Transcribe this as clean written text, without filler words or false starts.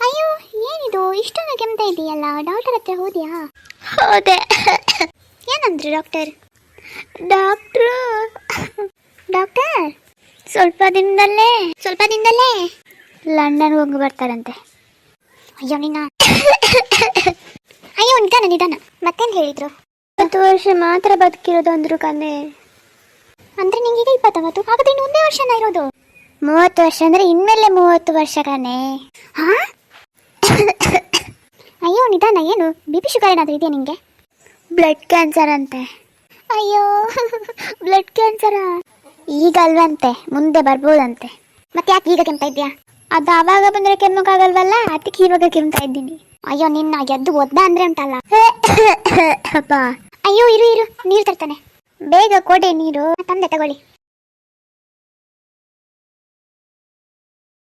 ಅಯ್ಯೋ, ಏನಿದು ಇಷ್ಟೊಂದು ಕೆಮ್ತ ಇದೆಯಲ್ಲ? ಡಾಕ್ಟರ್ ಹತ್ರ ಹೋದ್ಯಾ? ಹೋದೆ. ಏನಂದ್ರು ಡಾಕ್ಟರ್? ಡಾಕ್ಟರ್ ಸ್ವಲ್ಪ ದಿನದಲ್ಲೇ ಲಂಡನ್ ಹೋಗಿ ಬರ್ತಾರಂತೆ. ಅಯ್ಯೋ ನಿನ್ನ ಅಯ್ಯೋ, ನಿಧಾನ. ಮತ್ತೇನು ಹೇಳಿದ್ರು? 20 ವರ್ಷ ಮಾತ್ರ ಬದುಕಿರೋದು ಅಂದ್ರು ಕಣೆ. ಅಂದ್ರೆ ನಿಂಗೀಗ 29, ಹಾಗಾದ್ರೆ ಇನ್ನು ಒಂದೇ ವರ್ಷನ ಇರೋದು? 30 ವರ್ಷ ಅಂದ್ರೆ ಇನ್ಮೇಲೆ 30 ವರ್ಷ ಕಣೆ. ಹಾ? ಅಯ್ಯೋ ನಿಧಾನ. ಏನು BP ಶುಗರ್ ಏನಾದರೂ ಇದೆಯಾ ನಿಂಗೆ? ಬ್ಲಡ್ ಕ್ಯಾನ್ಸರ್ ಅಂತೆ. ಅಯ್ಯೋ, ಬ್ಲಡ್ ಕ್ಯಾನ್ಸರಾ? ಈಗ ಅಲ್ವಂತೆ, ಮುಂದೆ ಬರ್ಬೋದಂತೆ. ಮತ್ತೆ ಯಾಕೆ ಈಗ ಕೆಮ್ತಾ ಇದ್ಯಾ? ಅದು ಆವಾಗ ಬಂದ್ರೆ ಕೆಮ್ಮಕ್ಕಾಗಲ್ವಲ್ಲ, ಅದಕ್ಕೆ ಇವಾಗ ಕೆಮ್ತಾ ಇದ್ದೀನಿ. ಅಯ್ಯೋ, ನಿನ್ನ ಎದ್ದು ಒದ್ದ ಅಂದ್ರೆ ಉಂಟಲ್ಲ. ಅಪ್ಪ, ಅಯ್ಯೋ, ಇರು ನೀರು ತರ್ತಾನೆ. ಬೇಗ ಕೊಡಿ ನೀರು. ತಂದೆ, ತಗೊಳ್ಳಿ.